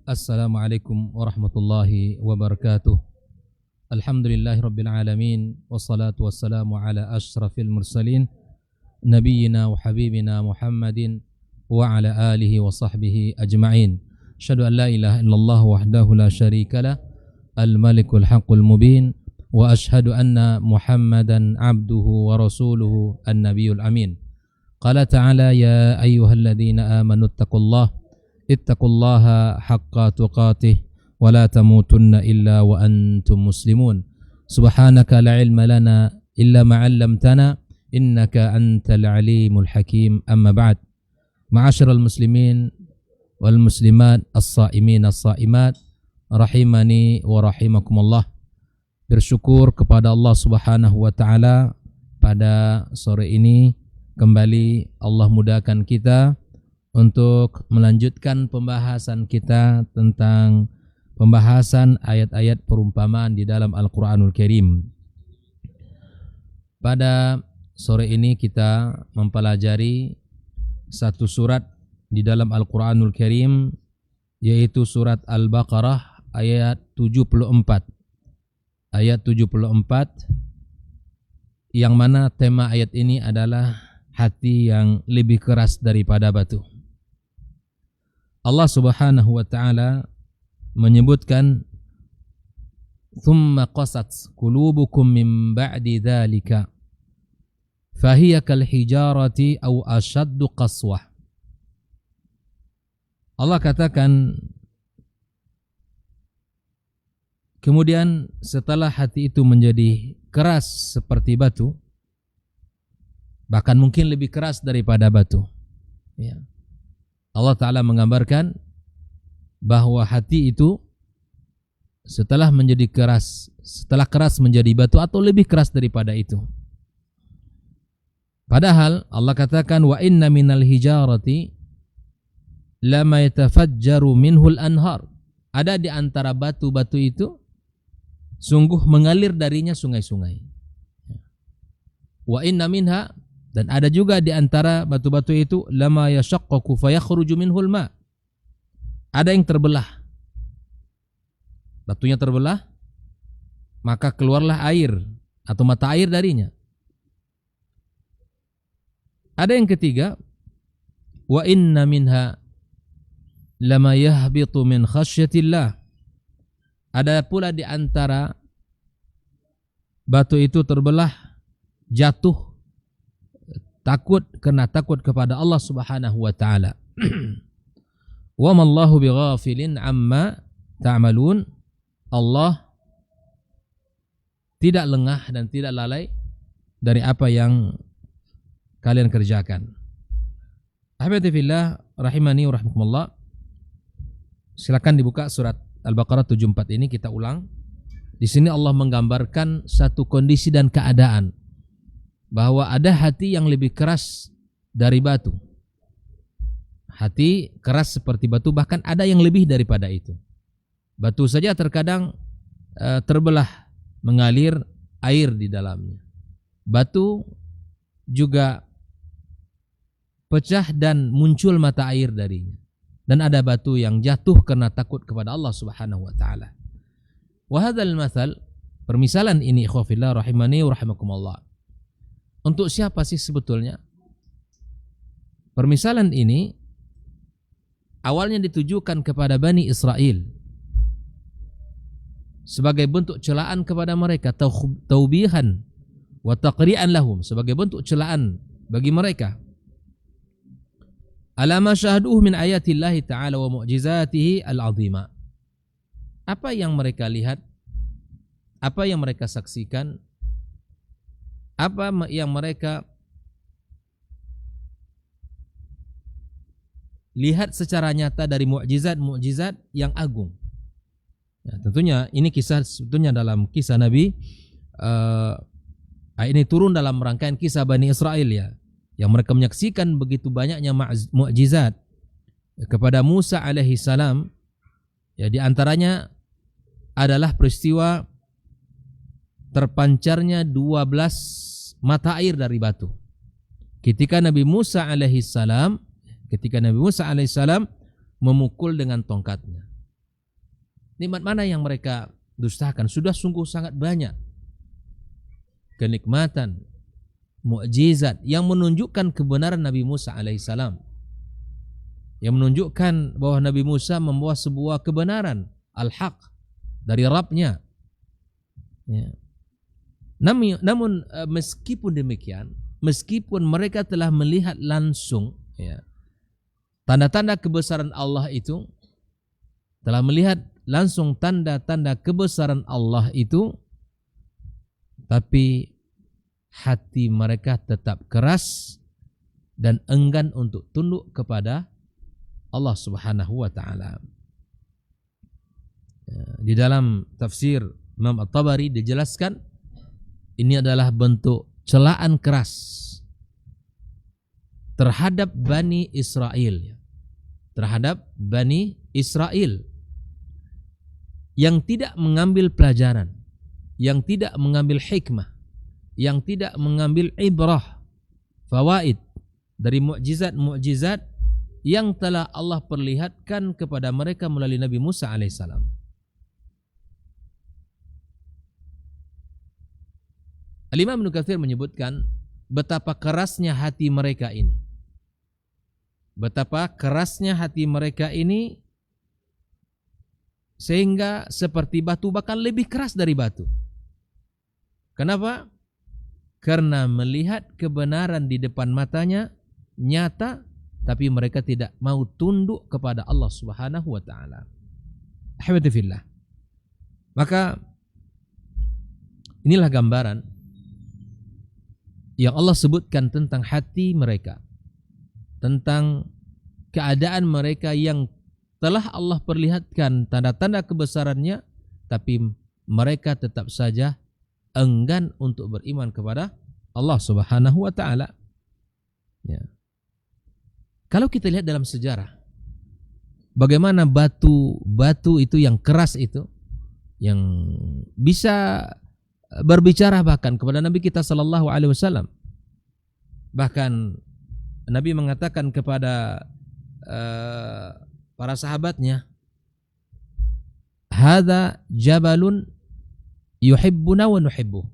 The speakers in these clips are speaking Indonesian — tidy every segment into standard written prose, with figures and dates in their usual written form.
Assalamualaikum warahmatullahi wabarakatuh. Alhamdulillahi rabbil alamin. Wassalatu wassalamu ala ashrafil mursalin Nabiyyina wa habibina Muhammadin wa ala alihi wa sahbihi ajma'in. Asyhadu an la ilaha illallah wahdahu la syarika lah, al-malikul haqqul mubin. Wa asyhadu anna Muhammadan abduhu wa rasuluhu an-nabiyul amin. Qala ta'ala ya ayyuhalladzina amanu ittaqullaha haqqa tuqatih wa la tamutunna illa wa antum muslimun. Subhanaka la ilma lana illa ma 'allamtana innaka antal alimul hakim. Amma ba'd. Ma'asyiral muslimin wal muslimat as-saimin as-saimat rahimani wa rahimakumullah. Bersyukur kepada Allah Subhanahu wa taala pada sore ini kembali Allah mudahkan kita untuk melanjutkan pembahasan kita tentang pembahasan ayat-ayat perumpamaan di dalam Al-Quranul Karim. Pada sore ini kita mempelajari satu surat di dalam Al-Quranul Karim, yaitu surat Al-Baqarah ayat 74. Ayat 74 yang mana tema ayat ini adalah hati yang lebih keras daripada batu. Allah Subhanahu wa taala menyebutkan thumma qasat qulubukum min ba'di dzalika fahiya kal hijarati aw ashaddu qaswah. Allah katakan kemudian setelah hati itu menjadi keras seperti batu, bahkan mungkin lebih keras daripada batu, ya. Allah Ta'ala menggambarkan bahwa hati itu setelah menjadi keras, setelah keras menjadi batu atau lebih keras daripada itu. Padahal Allah katakan wa inna minal hijarati lama yatafajjaru minhul anhar. Ada di antara batu-batu itu sungguh mengalir darinya sungai-sungai. Wa inna minha, dan ada juga di antara batu-batu itu lama yashaqqaqu fayakhruju minhul ma. Ada yang terbelah. Batunya terbelah, maka keluarlah air atau mata air darinya. Ada yang ketiga, wa inna minha lama yahbitu min khasyatillah. Ada pula di antara batu itu terbelah, jatuh karena takut kepada Allah Subhanahu wa taala. Wa mallahu bighafilin amma ta'malun. Allah tidak lengah dan tidak lalai dari apa yang kalian kerjakan. Ahbati fillah rahimani wa rahmakumullah. Silakan dibuka surat Al-Baqarah 74 ini, kita ulang. Di sini Allah menggambarkan satu kondisi dan keadaan bahwa ada hati yang lebih keras dari batu. Hati keras seperti batu, bahkan ada yang lebih daripada itu. Batu saja terkadang terbelah, mengalir air di dalamnya. Batu juga pecah dan muncul mata air darinya. Dan ada batu yang jatuh karena takut kepada Allah Subhanahu wa taala. Wa hadzal matsal, permisalan ini ikhwafillah rahimani wa rahimakumullah. Untuk siapa sih sebetulnya? Permisalan ini awalnya ditujukan kepada Bani Israel sebagai bentuk celaan kepada mereka, taubihan wa taqri'an lahum, sebagai bentuk celaan bagi mereka. Alama syahaduhu min ayatillahi ta'ala wa mu'jizatihi al-'azimah. Apa yang mereka lihat, apa yang mereka saksikan, apa yang mereka lihat secara nyata dari mukjizat-mukjizat yang agung. Ya, tentunya ini kisah sebetulnya dalam kisah Nabi. Ini turun dalam rangkaian kisah Bani Israel, ya, yang mereka menyaksikan begitu banyaknya mukjizat kepada Musa alaihi salam. Ya, di antaranya adalah peristiwa terpancarnya 12 mata air dari batu. Ketika Nabi Musa alaihissalam memukul dengan tongkatnya, Nikmat mana yang mereka dustakan? Sudah sungguh sangat banyak kenikmatan, mukjizat yang menunjukkan kebenaran Nabi Musa alaihissalam, yang menunjukkan bahwa Nabi Musa membawa sebuah kebenaran al-haq dari Rabbnya. Ya. Namun meskipun demikian, meskipun mereka telah melihat langsung ya, tanda-tanda kebesaran Allah itu, telah melihat langsung tanda-tanda kebesaran Allah itu, tapi hati mereka tetap keras dan enggan untuk tunduk kepada Allah Subhanahu wa taala. Di dalam tafsir Imam At-Tabari dijelaskan ini adalah bentuk celaan keras terhadap Bani Israel, terhadap Bani Israel yang tidak mengambil pelajaran, yang tidak mengambil hikmah, yang tidak mengambil ibrah, fawaid dari mukjizat-mukjizat yang telah Allah perlihatkan kepada mereka melalui Nabi Musa alaihissalam. Al-Imam Ibnu Katsir menyebutkan betapa kerasnya hati mereka ini. Betapa kerasnya hati mereka ini sehingga seperti batu, bahkan lebih keras dari batu. Kenapa? Karena melihat kebenaran di depan matanya nyata, tapi mereka tidak mau tunduk kepada Allah Subhanahu wa taala. Ahibati fillah. Maka inilah gambaran yang Allah sebutkan tentang hati mereka, tentang keadaan mereka yang telah Allah perlihatkan tanda-tanda kebesarannya, tapi mereka tetap saja enggan untuk beriman kepada Allah Subhanahu wa taala. Ya. Kalau kita lihat dalam sejarah, bagaimana batu itu yang keras itu, yang bisa berbicara bahkan kepada Nabi kita sallallahu alaihi wasallam. Bahkan Nabi mengatakan kepada para sahabatnya, "Hadza jabalun yuhibbuna wa nuhibbu."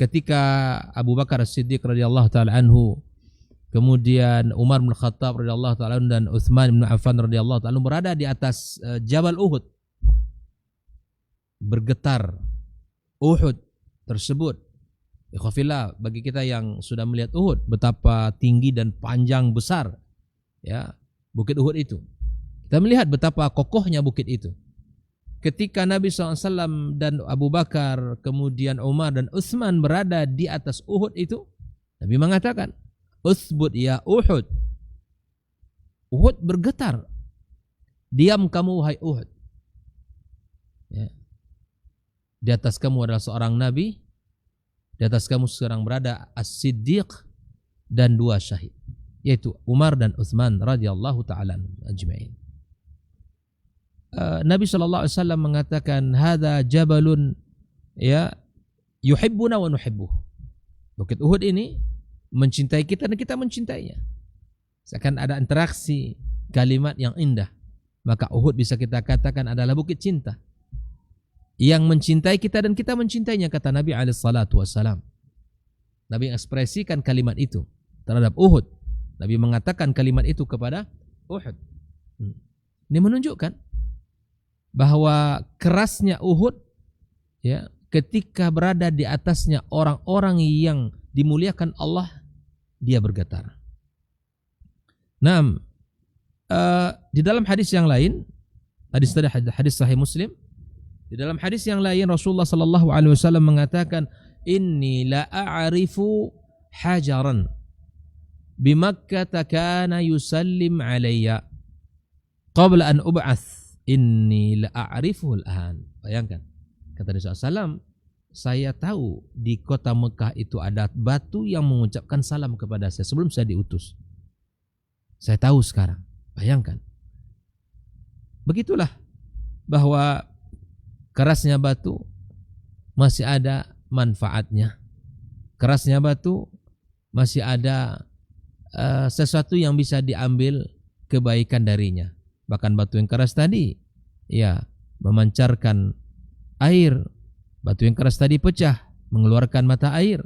Ketika Abu Bakar As-Siddiq radhiyallahu taala anhu, kemudian Umar bin Khattab radhiyallahu taala anhu, dan Utsman bin Affan radhiyallahu taala berada di atas Jabal Uhud, bergetar Uhud tersebut. Ikhwafillah, bagi kita yang sudah melihat Uhud, betapa tinggi dan panjang besar ya bukit Uhud itu. Kita melihat betapa kokohnya bukit itu. Ketika Nabi SAW dan Abu Bakar, kemudian Umar dan Utsman berada di atas Uhud itu, Nabi mengatakan, "Utsbut ya Uhud." Uhud bergetar. Diam kamu wahai Uhud. Ya. Di atas kamu adalah seorang nabi, di atas kamu sekarang berada As-Siddiq dan dua syahid, yaitu Umar dan Utsman radhiyallahu taala ajma'in. Nabi sallallahu alaihi wasallam mengatakan, "Hadza jabalun ya yuhibbuna wa nuhibbuh." Bukit Uhud ini mencintai kita dan kita mencintainya. Seakan ada interaksi kalimat yang indah. Maka Uhud bisa kita katakan adalah bukit cinta yang mencintai kita dan kita mencintainya, kata Nabi alaihissalatu wassalam. Nabi mengekspresikan kalimat itu terhadap Uhud. Nabi mengatakan kalimat itu kepada Uhud. Ini menunjukkan bahwa kerasnya Uhud ya, ketika berada di atasnya orang-orang yang dimuliakan Allah, dia bergetar. Nah, di dalam hadis yang lain, hadis Sahih Muslim, di dalam hadis yang lain Rasulullah sallallahu alaihi wasallam mengatakan, "Inni la a'rifu hajaran bi Makkah kana yusallim alayya qabla an ub'ats, inni la a'rifuhu al-an." Bayangkan, kata Nabi SAW, saya tahu di kota Mekah itu ada batu yang mengucapkan salam kepada saya sebelum saya diutus. Saya tahu sekarang. Bayangkan. Begitulah bahwa kerasnya batu masih ada manfaatnya. Kerasnya batu masih ada sesuatu yang bisa diambil kebaikan darinya. Bahkan batu yang keras tadi, ya, memancarkan air. Batu yang keras tadi pecah, mengeluarkan mata air.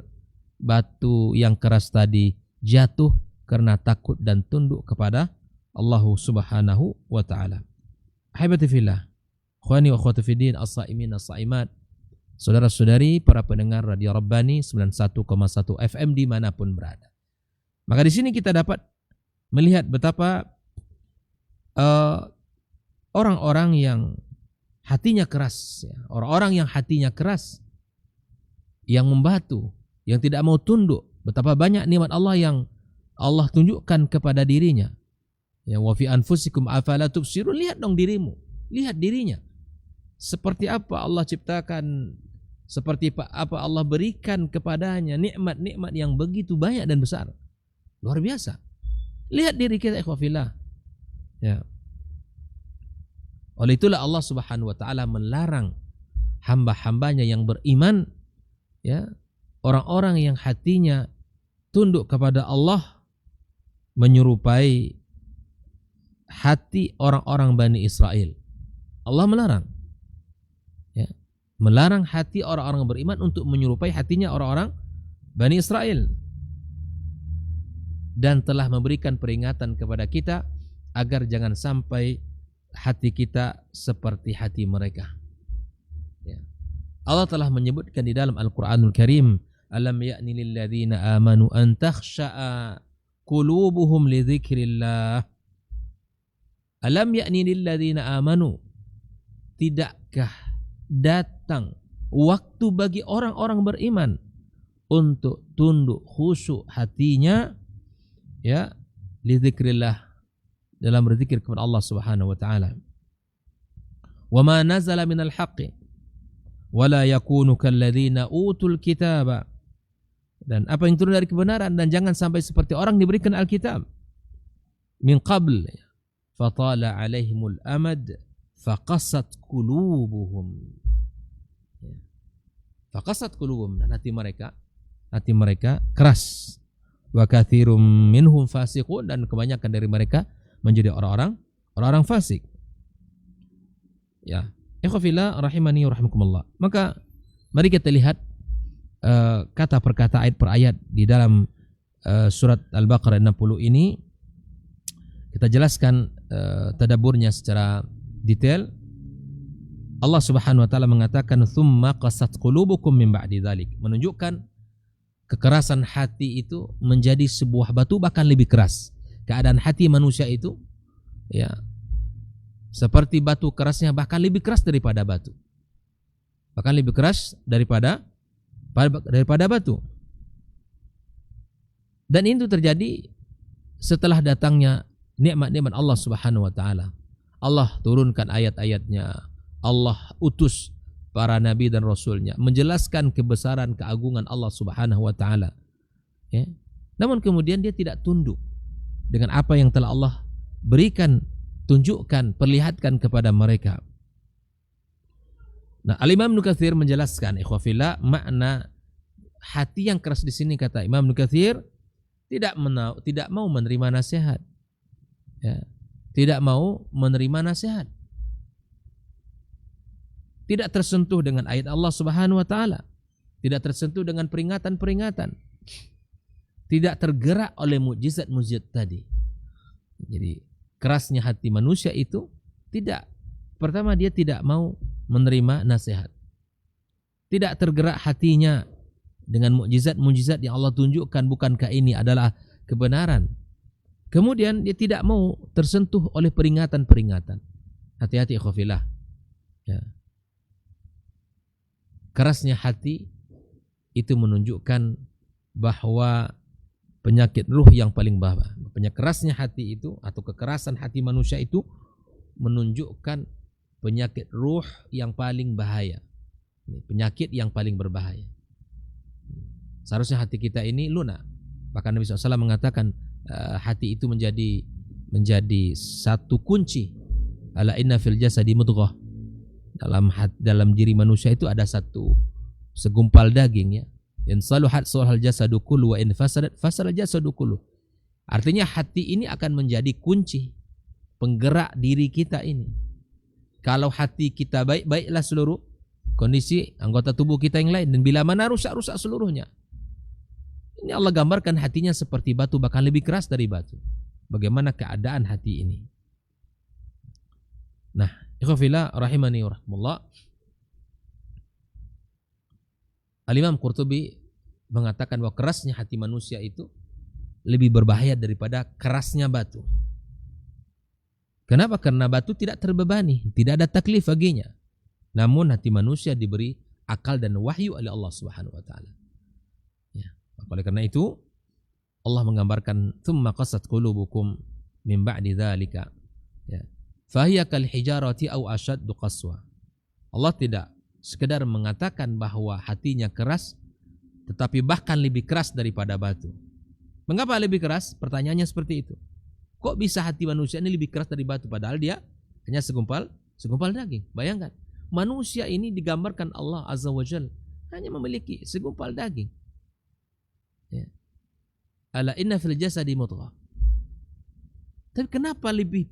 Batu yang keras tadi jatuh karena takut dan tunduk kepada Allah Subhanahu wa taala. Ahibati fillah, ikhwani wa akhwati fiddin, as-saimin as-saimat, saudara-saudari para pendengar Radio Rabbani 91,1 FM dimanapun berada. Maka di sini kita dapat melihat betapa orang-orang yang hatinya keras, orang-orang yang hatinya keras, yang membatu, yang tidak mau tunduk, betapa banyak nikmat Allah yang Allah tunjukkan kepada dirinya. Ya, wa fi anfusikum afala tubsirun, lihat dong dirimu, lihat dirinya. Seperti apa Allah ciptakan, seperti apa Allah berikan kepadanya nikmat-nikmat yang begitu banyak dan besar. Luar biasa. Lihat diri kita, ikhwafillah. Ya. Oleh itulah Allah Subhanahu wa taala melarang hamba-hambanya yang beriman, ya, orang-orang yang hatinya tunduk kepada Allah menyerupai hati orang-orang Bani Israel. Allah melarang, ya, melarang hati orang-orang beriman untuk menyerupai hatinya orang-orang Bani Israel, dan telah memberikan peringatan kepada kita agar jangan sampai hati kita seperti hati mereka. Ya. Allah telah menyebutkan di dalam Al-Quranul Karim, alam ya'ni lilladzina amanu an takhsha'a qulubuhum li dzikrillah. Alam ya'ni lilladzina amanu, tidakkah datang waktu bagi orang-orang beriman untuk tunduk khusyuk hatinya, ya, li dzikrillah, dalam berzikir kepada Allah Subhanahu wa taala. Wa ma nazala minal haqqi wa la yakunu kalladzina utul kitaba, dan apa yang turun dari kebenaran, dan jangan sampai seperti orang diberikan Alkitab min qabl fatala alaihimul amad faqasat qulubuhum. Faqasat qulubuhum, dan hati mereka keras. Wa katsirum minhum fasiqun, dan kebanyakan dari mereka menjadi orang-orang fasik. Ya, ikhwafillah rahimani wa rahimakumullah. Maka mari kita lihat kata per kata, ayat per ayat di dalam surat Al-Baqarah 60 ini. Kita jelaskan tadabburnya secara detail. Allah Subhanahu wa taala mengatakan tsumma qasat qulubukum min ba'di dzalik, menunjukkan kekerasan hati itu menjadi sebuah batu bahkan lebih keras. Keadaan hati manusia itu, ya, seperti batu kerasnya, bahkan lebih keras daripada batu. Bahkan lebih keras daripada batu. Dan itu terjadi setelah datangnya nikmat-nikmat Allah Subhanahu wa taala. Allah turunkan ayat-ayatnya, Allah utus para nabi dan rasulnya menjelaskan kebesaran keagungan Allah Subhanahu wa taala. Ya. Namun kemudian dia tidak tunduk dengan apa yang telah Allah berikan, tunjukkan, perlihatkan kepada mereka. Nah, Al-Imam Ibnu Katsir menjelaskan, ikhwafillah, makna hati yang keras di sini. Kata Imam Ibnu Katsir, tidak mau menerima nasihat. Ya. Tidak mau menerima nasihat. Tidak tersentuh dengan ayat Allah Subhanahu wa taala. Tidak tersentuh dengan peringatan-peringatan. Tidak tergerak oleh mukjizat-mukjizat tadi. Jadi kerasnya hati manusia itu tidak. Pertama, dia tidak mau menerima nasihat. Tidak tergerak hatinya dengan mukjizat-mukjizat yang Allah tunjukkan, bukankah ini adalah kebenaran. Kemudian dia tidak mau tersentuh oleh peringatan-peringatan. Hati-hati ikhwafillah. Ya. Kerasnya hati itu menunjukkan bahwa penyakit ruh yang paling bawah. Kerasnya hati itu atau kekerasan hati manusia itu menunjukkan penyakit ruh yang paling bahaya. Penyakit yang paling berbahaya. Seharusnya hati kita ini lunak. Bahkan Nabi SAW mengatakan hati itu menjadi satu kunci. Ala inna fil jasadi mudghah. Dalam diri manusia itu ada satu segumpal daging, ya. In saluhat salahal jasadu kullu wa in fasadat fasadal jasadu kullu. Artinya hati ini akan menjadi kunci penggerak diri kita ini. Kalau hati kita baik, baiklah seluruh kondisi anggota tubuh kita yang lain. Dan bila mana rusak, rusak seluruhnya. Ini Allah gambarkan hatinya seperti batu, bahkan lebih keras dari batu. Bagaimana keadaan hati ini? Nah, ikhwafillah rahimani wa rahmatullah. Al-Imam Qurtubi mengatakan bahwa kerasnya hati manusia itu lebih berbahaya daripada kerasnya batu. Kenapa? Karena batu tidak terbebani, tidak ada taklif baginya. Namun hati manusia diberi akal dan wahyu oleh Allah Subhanahu wa taala. Ya, oleh karena itu Allah menggambarkan tsumma qasat qulubukum min ba'di dzalika. Ya. Fahiya kal hijarati aw ashaddu qaswa. Allah tidak sekedar mengatakan bahwa hatinya keras, tetapi bahkan lebih keras daripada batu. Mengapa lebih keras? Pertanyaannya seperti itu. Kok bisa hati manusia ini lebih keras dari batu, padahal dia hanya segumpal daging? Bayangkan, manusia ini digambarkan Allah Azza wa Jalla hanya memiliki segumpal daging. Ya. Ala inna fil jasadi mudghah. Tapi kenapa lebih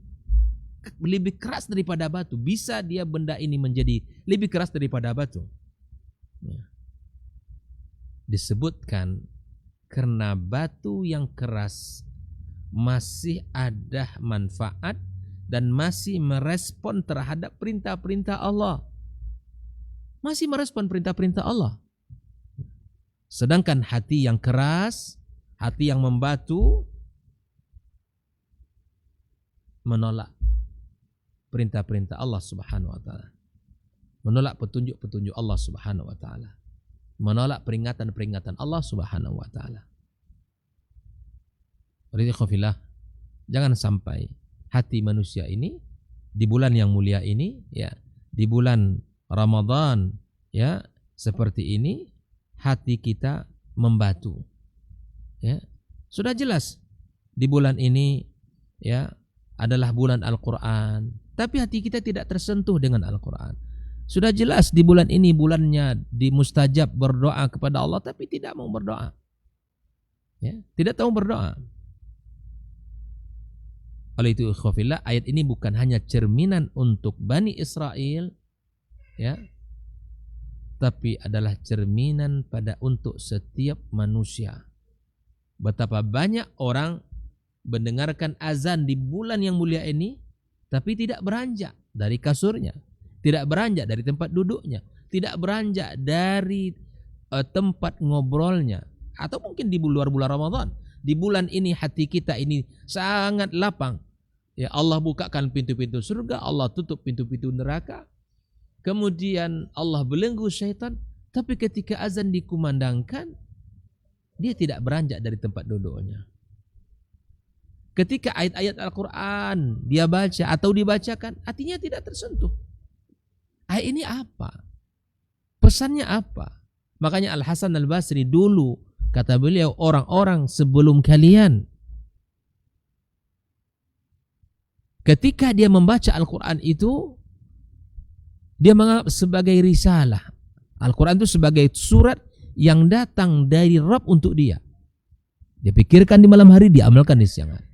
keras daripada batu? Bisa dia benda ini menjadi lebih keras daripada batu? Ya. Disebutkan karena batu yang keras masih ada manfaat dan masih merespon terhadap perintah-perintah Allah. Masih merespon perintah-perintah Allah. Sedangkan hati yang keras, hati yang membatu, menolak perintah-perintah Allah Subhanahu wa taala. Menolak petunjuk-petunjuk Allah Subhanahu wa taala. Menolak peringatan-peringatan Allah Subhanahu wa taala. Ridhofillah, jangan sampai hati manusia ini di bulan yang mulia ini, ya, di bulan Ramadan, ya, seperti ini hati kita membatu. Ya. Sudah jelas di bulan ini, ya, adalah bulan Al-Qur'an, tapi hati kita tidak tersentuh dengan Al-Qur'an. Sudah jelas di bulan ini bulannya dimustajab berdoa kepada Allah, tapi tidak mau berdoa. Ya, tidak tahu berdoa. Oleh itu ikhwafillah, ayat ini bukan hanya cerminan untuk Bani Israel, ya, tapi adalah cerminan untuk setiap manusia. Betapa banyak orang mendengarkan azan di bulan yang mulia ini, tapi tidak beranjak dari kasurnya, tidak beranjak dari tempat duduknya, tidak beranjak dari tempat ngobrolnya. Atau mungkin di luar bulan Ramadan, di bulan ini hati kita ini sangat lapang. Ya, Allah bukakan pintu-pintu surga, Allah tutup pintu-pintu neraka. Kemudian Allah belenggu syaitan, tapi ketika azan dikumandangkan, dia tidak beranjak dari tempat duduknya. Ketika ayat-ayat Al-Quran dia baca atau dibacakan, hatinya tidak tersentuh. Ayat ini apa? Pesannya apa? Makanya Al-Hasan Al-Basri dulu, kata beliau, orang-orang sebelum kalian, ketika dia membaca Al-Quran itu, dia menganggap sebagai risalah. Al-Quran itu sebagai surat yang datang dari Rabb untuk dia. Dia pikirkan di malam hari, dia amalkan di siang hari.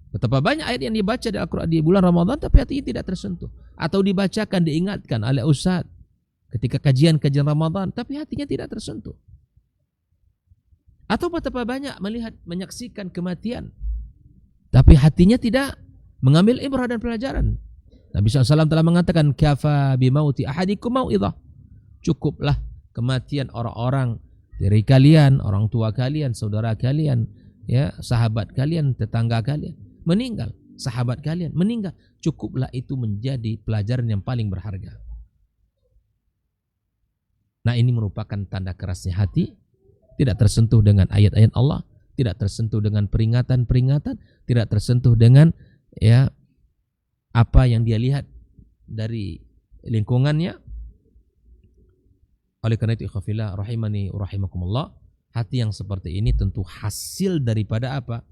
Betapa banyak ayat yang dibaca di Al-Quran di bulan Ramadan, tapi hatinya tidak tersentuh. Atau dibacakan, diingatkan oleh ustaz ketika kajian-kajian Ramadan, tapi hatinya tidak tersentuh. Atau betapa banyak menyaksikan kematian, tapi hatinya tidak mengambil ibrah dan pelajaran. Nabi SAW telah mengatakan, kafa bimauti ahadikum mau'idhah. Cukuplah kematian orang-orang dari kalian, orang tua kalian, saudara kalian, ya, sahabat kalian, tetangga kalian meninggal, sahabat kalian meninggal. Cukuplah itu menjadi pelajaran yang paling berharga. Nah, ini merupakan tanda kerasnya hati, tidak tersentuh dengan ayat-ayat Allah, tidak tersentuh dengan peringatan-peringatan, tidak tersentuh dengan, ya, apa yang dia lihat dari lingkungannya. Oleh karena itu ikhwafillah rahimani rahimakumullah, hati yang seperti ini tentu hasil daripada apa?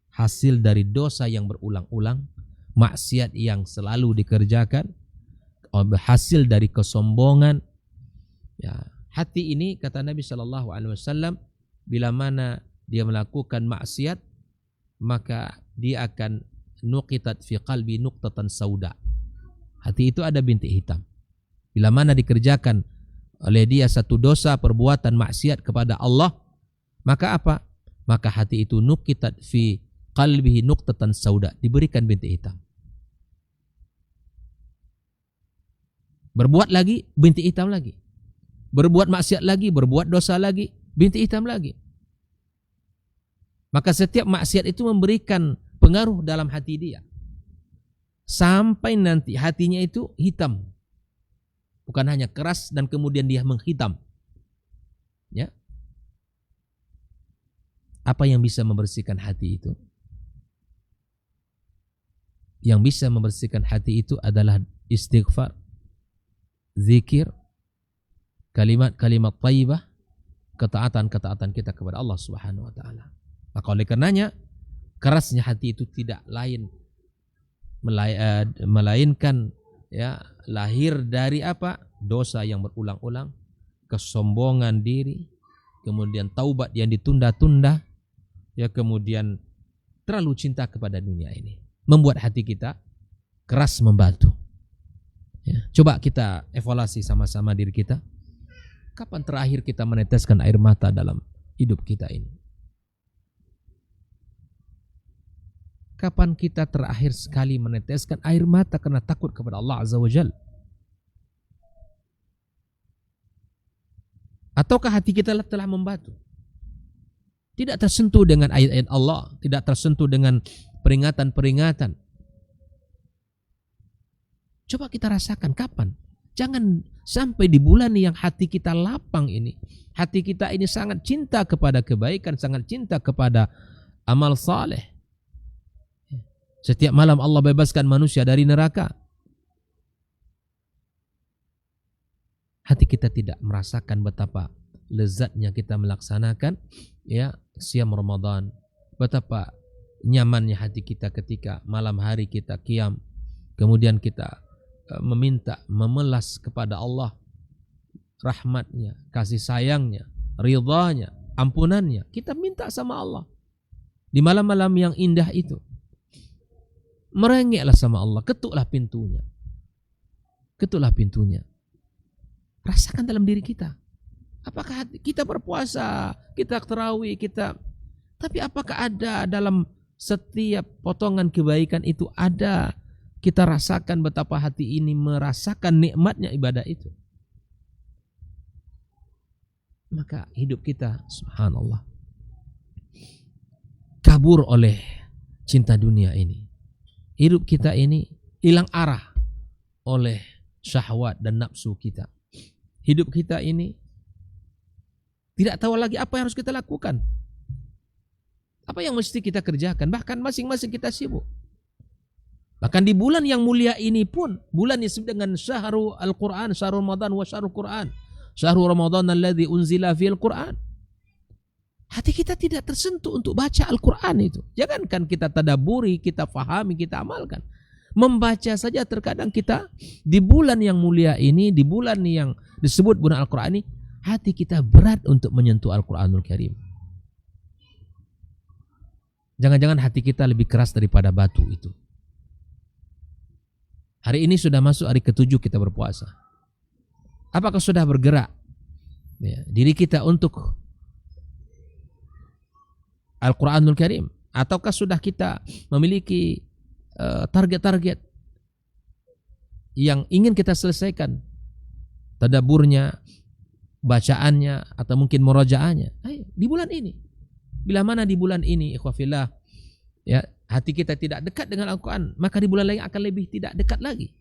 Hasil dari dosa yang berulang-ulang, maksiat yang selalu dikerjakan, hasil dari kesombongan. Ya, hati ini kata Nabi SAW, bila mana dia melakukan maksiat, maka dia akan nuqitat fi qalbi nuqtatan sauda. Hati itu ada bintik hitam. Bila mana dikerjakan oleh dia satu dosa, perbuatan maksiat kepada Allah, maka apa? Maka hati itu nuqitat fi qalbihi nuqtatan sauda, diberikan bintik hitam. Berbuat lagi, bintik hitam lagi. Berbuat maksiat lagi, berbuat dosa lagi, bintik hitam lagi. Maka setiap maksiat itu memberikan pengaruh dalam hati dia. Sampai nanti hatinya itu hitam. Bukan hanya keras dan kemudian dia menghitam. Ya. Apa yang bisa membersihkan hati itu? Yang bisa membersihkan hati itu adalah istighfar, zikir, kalimat-kalimat thayyibah, ketaatan-ketaatan kita kepada Allah Subhanahu wa taala. Maka oleh karenanya kerasnya hati itu tidak lain melainkan ya lahir dari apa? Dosa yang berulang-ulang, kesombongan diri, kemudian taubat yang ditunda-tunda, ya kemudian terlalu cinta kepada dunia ini, membuat hati kita keras membatu. Ya, coba kita evaluasi sama-sama diri kita. Kapan terakhir kita meneteskan air mata dalam hidup kita ini? Kapan kita terakhir sekali meneteskan air mata karena takut kepada Allah Azza wa Jalla? Ataukah hati kita telah membatu? Tidak tersentuh dengan ayat-ayat Allah, tidak tersentuh dengan peringatan-peringatan. Coba kita rasakan kapan? Jangan sampai di bulan yang hati kita lapang ini, hati kita ini sangat cinta kepada kebaikan, sangat cinta kepada amal saleh. Setiap malam Allah bebaskan manusia dari neraka. Hati kita tidak merasakan betapa lezatnya kita melaksanakan ya siam Ramadan. Betapa nyamannya hati kita ketika malam hari kita qiyam. Kemudian kita meminta, memelas kepada Allah rahmatnya, kasih sayangnya, ridhanya, ampunannya. Kita minta sama Allah di malam-malam yang indah itu. Merengeklah sama Allah, ketuklah pintunya. Ketuklah pintunya. Rasakan dalam diri kita. Apakah kita berpuasa, kita tarawih, tapi apakah ada dalam setiap potongan kebaikan itu ada kita rasakan betapa hati ini merasakan nikmatnya ibadah itu? Maka hidup kita subhanallah kabur oleh cinta dunia ini. Hidup kita ini hilang arah oleh syahwat dan nafsu kita. Hidup kita ini tidak tahu lagi apa yang harus kita lakukan. Apa yang mesti kita kerjakan. Bahkan masing-masing kita sibuk. Bahkan di bulan yang mulia ini pun, bulan yang disebut dengan syahrul Al-Quran, syahrul Ramadan wa syahrul Quran. Syahrul Ramadan alladzi unzila fil Quran. Hati kita tidak tersentuh untuk baca Al-Quran itu. Jangankan kita tadaburi, kita fahami, kita amalkan. Membaca saja terkadang kita di bulan yang mulia ini, di bulan yang disebut bulan Al-Quran ini, hati kita berat untuk menyentuh Al-Quranul Karim. Jangan-jangan hati kita lebih keras daripada batu itu. Hari ini sudah masuk hari ke-7 kita berpuasa. Apakah sudah bergerak ya, diri kita untuk Al-Quranul Karim? Ataukah sudah kita memiliki target-target yang ingin kita selesaikan? Tadaburnya, bacaannya, atau mungkin murajaahnya. Ayo, di bulan ini. Bila mana di bulan ini, ikhwafillah, ya, hati kita tidak dekat dengan Al-Quran, maka di bulan lain akan lebih tidak dekat lagi.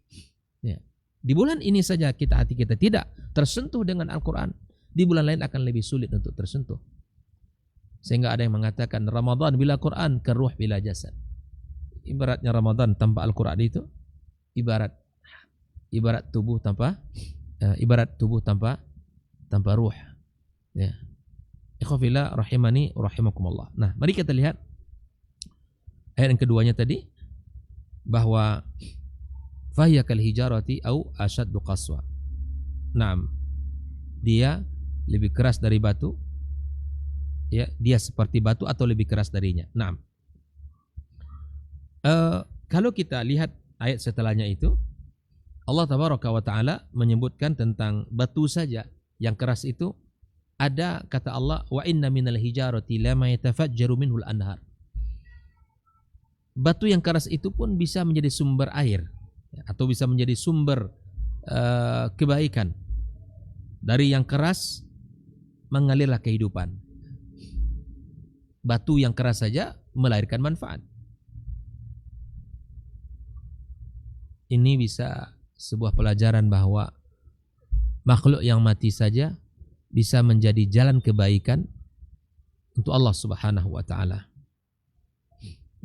Ya. Di bulan ini saja hati kita tidak tersentuh dengan Al-Quran, di bulan lain akan lebih sulit untuk tersentuh. Sehingga ada yang mengatakan Ramadan bila Quran keruh bila jasad. Ibaratnya Ramadan tanpa Al-Quran itu ibarat tubuh tanpa ruh. Ya. Ikhwafillah rahimani rahimakumullah. Nah, mari kita lihat ayat yang keduanya tadi, bahwa fahiya kal hijarati au asyaddu qaswa. Naam. Dia lebih keras dari batu. Ya, dia seperti batu atau lebih keras darinya. Nah, kalau kita lihat ayat setelahnya itu, Allah tabaraka wa ta'ala menyebutkan tentang batu saja yang keras itu. Ada kata Allah, wa inna minal hijarati lama yatafajjaru minhul anhar. Batu yang keras itu pun bisa menjadi sumber air, atau bisa menjadi sumber kebaikan. Dari yang keras mengalirlah kehidupan. Batu yang keras saja melahirkan manfaat. Ini bisa sebuah pelajaran bahwa makhluk yang mati saja bisa menjadi jalan kebaikan untuk Allah Subhanahu wa taala.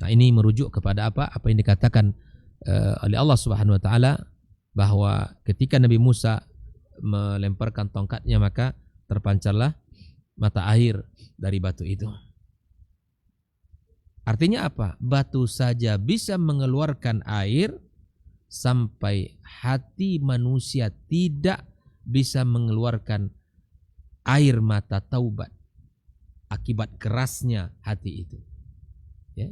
Nah, ini merujuk kepada apa yang dikatakan oleh Allah Subhanahu wa taala, bahwa ketika Nabi Musa melemparkan tongkatnya maka terpancarlah mata air dari batu itu. Artinya apa? Batu saja bisa mengeluarkan air, sampai hati manusia tidak bisa mengeluarkan air mata taubat akibat kerasnya hati itu. Ya.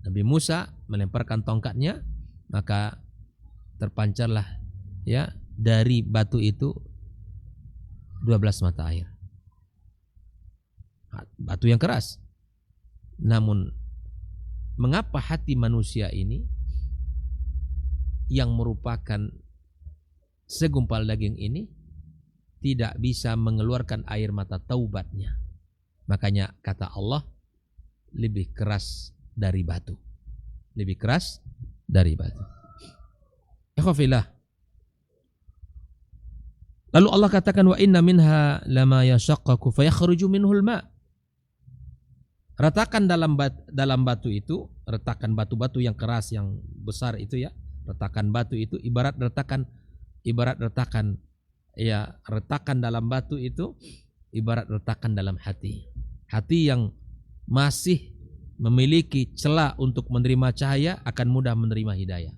Nabi Musa melemparkan tongkatnya, maka terpancarlah ya dari batu itu 12 mata air. Batu yang keras. Namun mengapa hati manusia ini yang merupakan segumpal daging ini tidak bisa mengeluarkan air mata taubatnya? Makanya kata Allah, lebih keras dari batu. Lebih keras dari batu. Ikhwafillah. Lalu Allah katakan, wa inna minha lama yashaqqaqu fayakhruju minhul ma'. Retakan dalam batu itu, retakan batu-batu yang keras yang besar itu ya, retakan batu itu ibarat retakan ya, retakan dalam batu itu ibarat retakan dalam hati. Hati yang masih memiliki celah untuk menerima cahaya akan mudah menerima hidayah.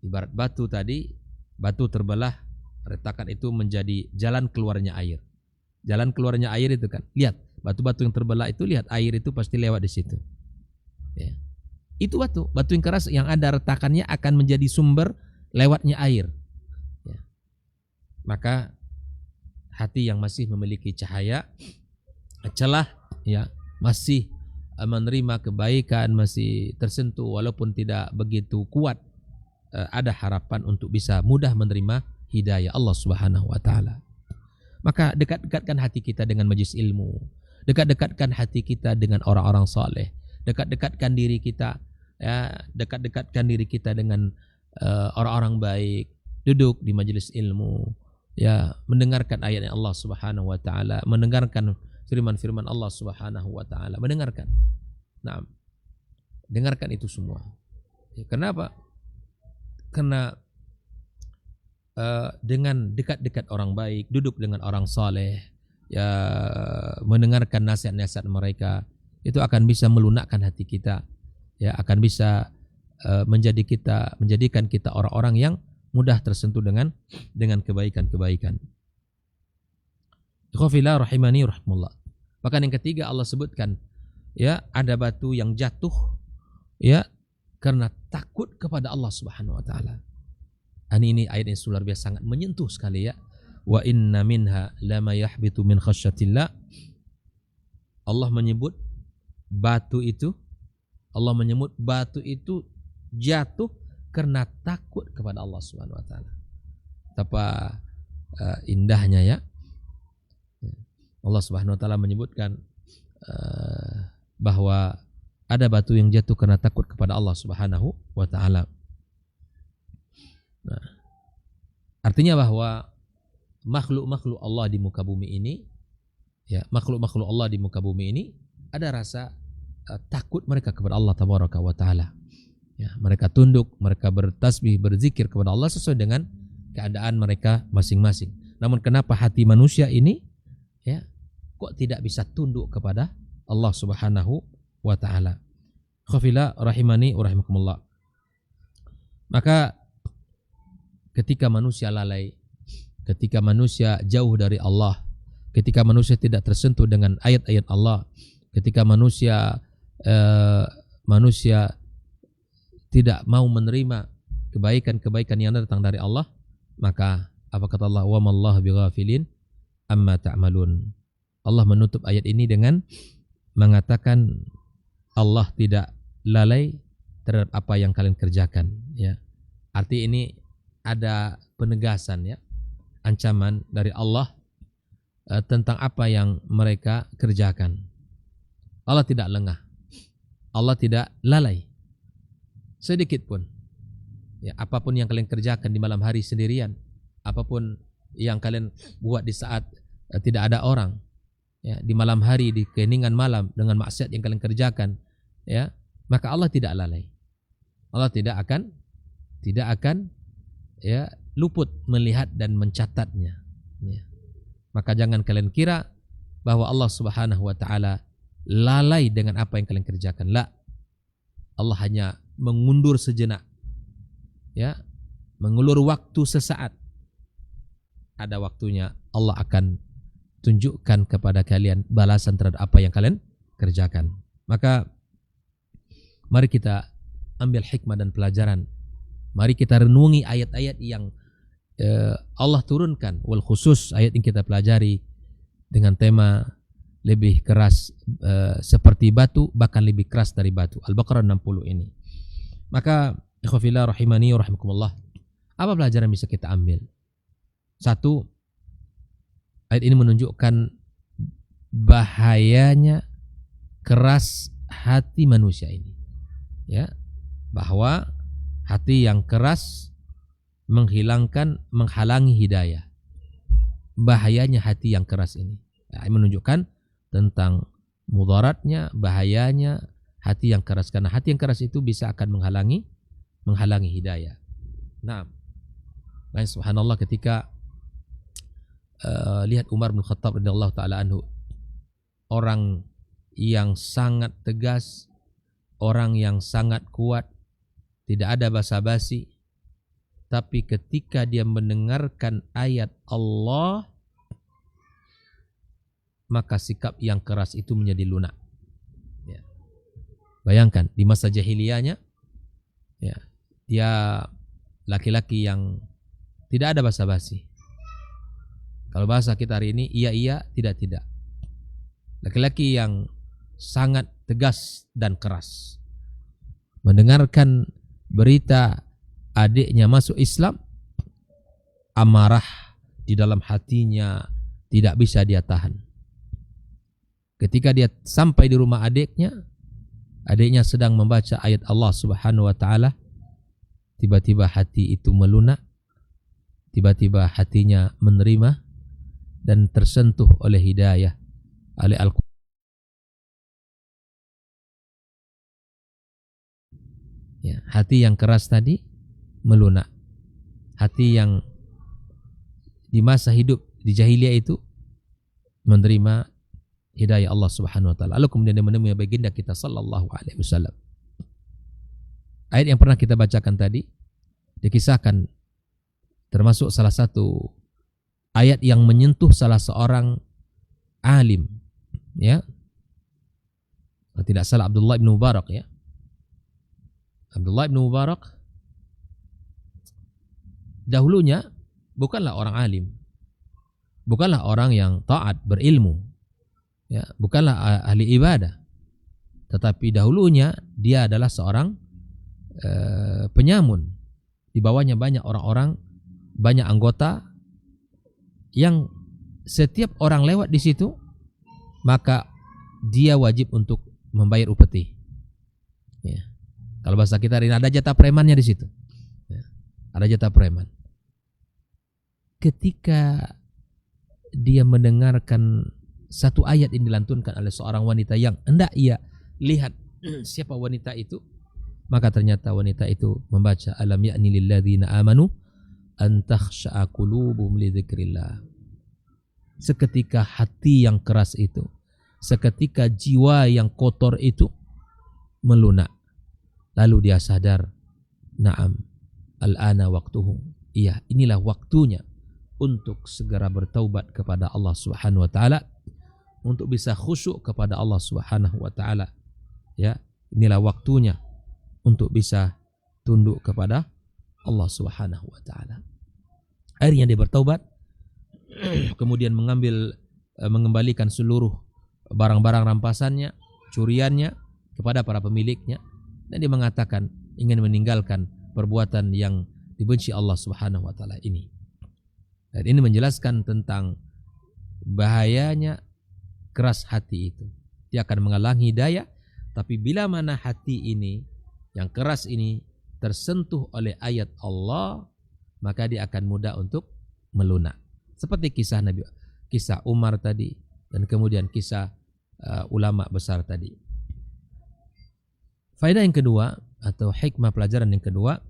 Ibarat batu tadi, batu terbelah, retakan itu menjadi jalan keluarnya air. Jalan keluarnya air itu kan, lihat batu-batu yang terbelah itu, lihat air itu pasti lewat di situ. Ya. Itu batu yang keras yang ada retakannya akan menjadi sumber lewatnya air. Ya. Maka hati yang masih memiliki cahaya, celah, ya, masih menerima kebaikan, masih tersentuh walaupun tidak begitu kuat, ada harapan untuk bisa mudah menerima hidayah Allah Subhanahu wa taala. Maka dekat-dekatkan hati kita dengan majlis ilmu, dekat-dekatkan hati kita dengan orang-orang saleh, dekat-dekatkan diri kita, ya, dekat-dekatkan diri kita dengan orang-orang baik, duduk di majlis ilmu, ya, mendengarkan ayat Allah Subhanahu wa taala, mendengarkan firman-firman Allah Subhanahu wa taala, mendengarkan. Nah, dengarkan itu semua. Ya, kenapa? Karena dengan dekat-dekat orang baik, duduk dengan orang saleh, ya, mendengarkan nasihat-nasihat mereka, itu akan bisa melunakkan hati kita, ya, akan bisa menjadikan kita orang-orang yang mudah tersentuh dengan kebaikan-kebaikan. Ikhwafillah rahimani rahimullah. Bahkan yang ketiga Allah sebutkan, ya, ada batu yang jatuh, ya, karena takut kepada Allah Subhanahu wa taala. Ini ayat yang luar biasa, sangat menyentuh sekali, ya. Wa inna minha lama yahbitu min khasyatillah. Allah menyebut batu itu jatuh karena takut kepada Allah Subhanahu wa taala. Betapa indahnya, ya. Allah Subhanahu wa taala menyebutkan bahwa ada batu yang jatuh karena takut kepada Allah Subhanahu wa taala. Nah, artinya bahwa makhluk-makhluk Allah di muka bumi ini, ya, makhluk-makhluk Allah di muka bumi ini ada rasa takut mereka kepada Allah Tabaraka wa taala. Ya, mereka tunduk, mereka bertasbih, berzikir kepada Allah sesuai dengan keadaan mereka masing-masing. Namun kenapa hati manusia ini, ya, kok tidak bisa tunduk kepada Allah Subhanahu wa taala? Khafila rahimani wa rahimakumullah. Maka ketika manusia lalai, ketika manusia jauh dari Allah, ketika manusia tidak tersentuh dengan ayat-ayat Allah, ketika manusia tidak mau menerima kebaikan-kebaikan yang datang dari Allah, maka apa kata Allah, wa mallahu bighafilin amma ta'malun. Allah menutup ayat ini dengan mengatakan Allah tidak lalai terhadap apa yang kalian kerjakan, ya. Arti ini ada penegasan, ya, ancaman dari Allah tentang apa yang mereka kerjakan. Allah tidak lengah, Allah tidak lalai sedikit pun. Ya, apapun yang kalian kerjakan di malam hari sendirian, apapun yang kalian buat di saat tidak ada orang, ya, di malam hari, di keheningan malam dengan maksiat yang kalian kerjakan, ya, maka Allah tidak lalai. Allah tidak akan ya luput melihat dan mencatatnya, ya. Maka jangan kalian kira bahwa Allah Subhanahu wa taala lalai dengan apa yang kalian kerjakan. La. Allah hanya mengundur sejenak, ya, mengulur waktu sesaat. Ada waktunya Allah akan tunjukkan kepada kalian balasan terhadap apa yang kalian kerjakan. Maka mari kita ambil hikmah dan pelajaran. Mari kita renungi ayat-ayat yang Allah turunkan, wal khusus ayat yang kita pelajari dengan tema lebih keras seperti batu, bahkan lebih keras dari batu. Al-Baqarah 60 ini. Maka ikhwafillah rahimani wa rahimakumullah, apa pelajaran bisa kita ambil? Satu, ayat ini menunjukkan bahayanya keras hati manusia ini, ya, bahwa hati yang keras menghalangi hidayah. Bahayanya hati yang keras ini, ya, menunjukkan tentang mudaratnya, bahayanya hati yang keras, karena hati yang keras itu bisa akan menghalangi hidayah. Nah, subhanallah, ketika lihat Umar bin Khattab radhiyallahu taala anhu, orang yang sangat tegas, orang yang sangat kuat, tidak ada basa-basi, tapi ketika dia mendengarkan ayat Allah, maka sikap yang keras itu menjadi lunak. Ya. Bayangkan di masa jahiliyahnya, ya, dia laki-laki yang tidak ada basa-basi. Kalau bahasa kita hari ini, iya, tidak. Laki-laki yang sangat tegas dan keras. Mendengarkan berita adiknya masuk Islam, amarah di dalam hatinya tidak bisa dia tahan. Ketika dia sampai di rumah adiknya sedang membaca ayat Allah Subhanahu wa taala, tiba-tiba hati itu melunak, tiba-tiba hatinya menerima dan tersentuh oleh hidayah, oleh Al-Quran. Ya, hati yang keras tadi melunak. Hati yang di masa hidup di jahiliyah itu menerima hidayah Allah Subhanahu wa taala. Lalu kemudian dia menemui baginda kita sallallahu alaihi wasallam. Ayat yang pernah kita bacakan tadi dikisahkan termasuk salah satu ayat yang menyentuh salah seorang alim, ya. Kalau tidak salah Abdullah bin Mubarak, ya. Abdullah bin Mubarak dahulunya bukanlah orang alim, bukanlah orang yang taat berilmu, ya, bukanlah ahli ibadah, tetapi dahulunya dia adalah seorang penyamun. Di bawahnya banyak orang-orang, banyak anggota yang setiap orang lewat di situ maka dia wajib untuk membayar upeti. Ya. Kalau bahasa kita hari ini ada jatah premannya di situ. Ya. Ada jatah preman. Ketika dia mendengarkan satu ayat yang dilantunkan oleh seorang wanita yang hendak ia lihat siapa wanita itu, maka ternyata wanita itu membaca alam ya'ni lil ladzina amanu an takhsha'a qulubuhum li dzikrillah. Seketika hati yang keras itu, seketika jiwa yang kotor itu melunak. Lalu dia sadar, na'am, al-ana waktuhu. Iya, inilah waktunya untuk segera bertaubat kepada Allah Subhanahu wa taala, untuk bisa khusyuk kepada Allah Subhanahu wa taala. Ya, inilah waktunya untuk bisa tunduk kepada Allah Subhanahu wa taala. Akhirnya dia bertaubat, kemudian mengembalikan seluruh barang-barang rampasannya, curiannya kepada para pemiliknya, dan dia mengatakan ingin meninggalkan perbuatan yang dibenci Allah Subhanahu wa taala ini. Dan ini menjelaskan tentang bahayanya keras hati itu. Dia akan menghalangi hidayah, tapi bila mana hati ini yang keras ini tersentuh oleh ayat Allah, maka dia akan mudah untuk melunak. Seperti kisah Umar tadi, dan kemudian kisah ulama besar tadi. Faedah yang kedua atau hikmah pelajaran yang kedua,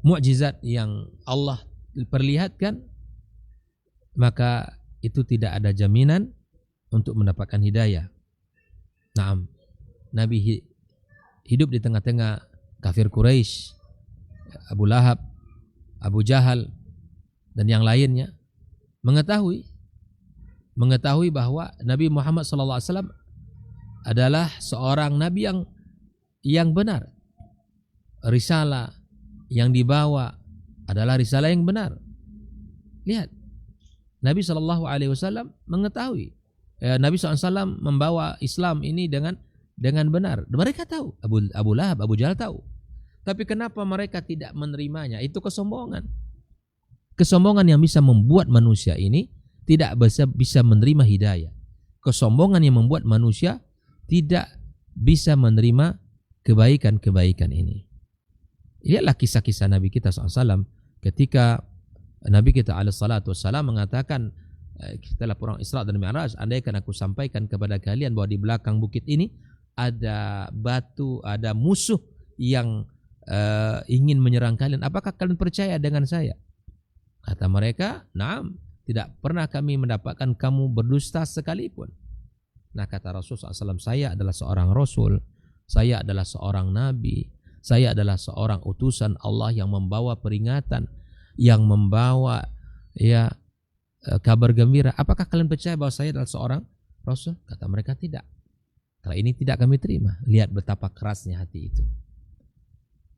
mukjizat yang Allah perlihatkan, maka itu tidak ada jaminan untuk mendapatkan hidayah. Naam, Nabi hidup di tengah-tengah kafir Quraisy, Abu Lahab, Abu Jahal, dan yang lainnya, mengetahui bahwa Nabi Muhammad SAW adalah seorang Nabi yang benar. Risalah yang dibawa adalah risalah yang benar. Lihat, Nabi SAW mengetahui Nabi SAW membawa Islam ini dengan benar. Mereka tahu, Abu Lahab, Abu Jahal tahu. Tapi kenapa mereka tidak menerimanya? Itu kesombongan. Kesombongan yang bisa membuat manusia ini tidak bisa menerima hidayah. Kesombongan yang membuat manusia tidak bisa menerima kebaikan-kebaikan ini. Lihatlah kisah-kisah Nabi kita SAW ketika Nabi kita alaihissalam mengatakan setelah perang Isra dan Mi'raj, andaikan aku sampaikan kepada kalian bahwa di belakang bukit ini ada batu, ada musuh yang ingin menyerang kalian, apakah kalian percaya dengan saya? Kata mereka, "Naam, tidak pernah kami mendapatkan kamu berdusta sekalipun." Nah, kata Rasulullah SAW, saya adalah seorang Rasul, saya adalah seorang Nabi, saya adalah seorang utusan Allah yang membawa peringatan, yang membawa kabar gembira. Apakah kalian percaya bahwa saya adalah seorang Rasul? Kata mereka, tidak. Kalau ini tidak kami terima. Lihat betapa kerasnya hati itu.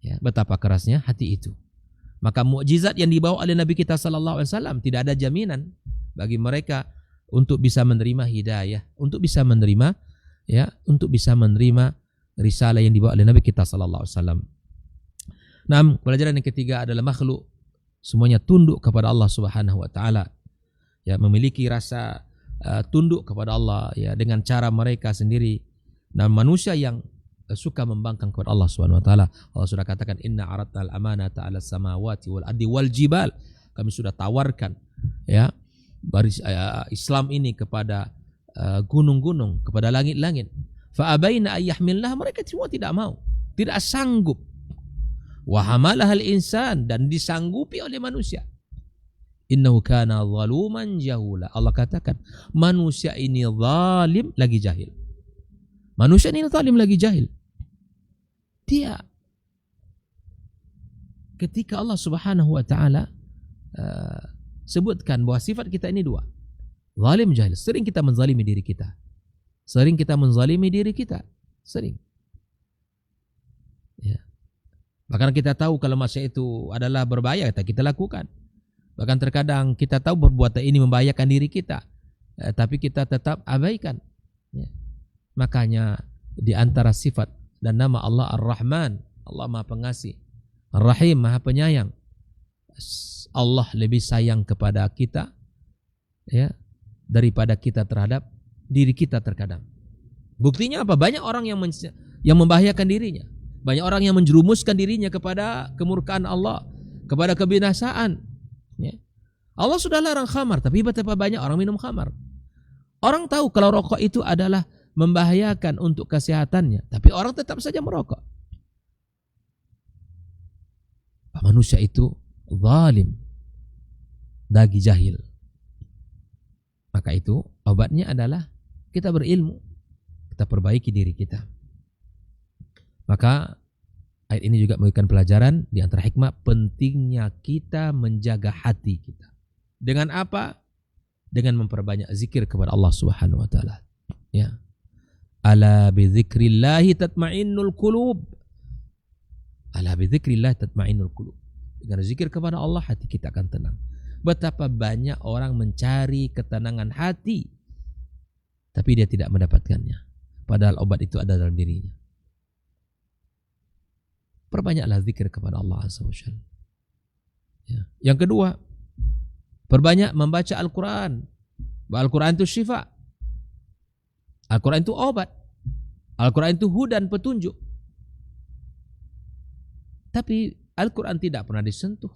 Ya, betapa kerasnya hati itu. Maka mukjizat yang dibawa oleh Nabi kita SAW tidak ada jaminan bagi mereka untuk bisa menerima hidayah, untuk bisa menerima risalah yang dibawa oleh Nabi kita SAW. Nah, pelajaran yang ketiga adalah makhluk semuanya tunduk kepada Allah Subhanahu wa taala. Ya, memiliki rasa tunduk kepada Allah ya dengan cara mereka sendiri. Dan manusia yang suka membangkang kepada Allah Subhanahu wa taala, Allah sudah katakan, inna aradnal amanata 'alas samawati wal ardi wal jibal. Kami sudah tawarkan ya Islam ini kepada gunung-gunung, kepada langit-langit. Fa abaina ayyahmillah, mereka semua tidak mau, tidak sanggup. Wa hamalahal insan, dan disanggupi oleh manusia. Innahu kana zaluman jahula. Allah katakan, manusia ini zalim lagi jahil. Manusia ini zalim lagi jahil. Dia ketika Allah Subhanahu wa taala sebutkan bahwa sifat kita ini dua, zalim jahil. Sering kita menzalimi diri kita. Sering. Ya. Bahkan kita tahu kalau maksiat itu adalah berbahaya, kita lakukan. Bahkan terkadang kita tahu perbuatan ini membahayakan diri kita, tapi kita tetap abaikan. Ya. Makanya di antara sifat dan nama Allah Ar-Rahman, Allah Maha Pengasih, Ar-Rahim, Maha Penyayang. Allah lebih sayang kepada kita ya daripada kita terhadap diri kita terkadang. Buktinya apa? Banyak orang yang membahayakan dirinya. Banyak orang yang menjerumuskan dirinya kepada kemurkaan Allah, kepada kebinasaan. Ya. Allah sudah larang khamar, tapi betapa banyak orang minum khamar. Orang tahu kalau rokok itu adalah membahayakan untuk kesehatannya, tapi orang tetap saja merokok. Manusia itu zalim, lagi jahil. Maka itu obatnya adalah kita berilmu, kita perbaiki diri kita. Maka ayat ini juga memberikan pelajaran di antara hikmah pentingnya kita menjaga hati kita. Dengan apa? Dengan memperbanyak zikir kepada Allah Subhanahu wa taala. Ya. Ala bi dzikrillahi tatma'innul qulub. Ala bidzikrillah tatma'innul qulub. Dengan zikir kepada Allah hati kita akan tenang. Betapa banyak orang mencari ketenangan hati tapi dia tidak mendapatkannya. Padahal obat itu ada dalam dirinya. Perbanyaklah zikir kepada Allah Azza wa Jalla. Ya. Yang kedua, perbanyak membaca Al-Quran. Al-Quran itu syifa. Al-Quran itu obat. Al-Quran itu hudan, petunjuk. Tapi Al-Quran tidak pernah disentuh.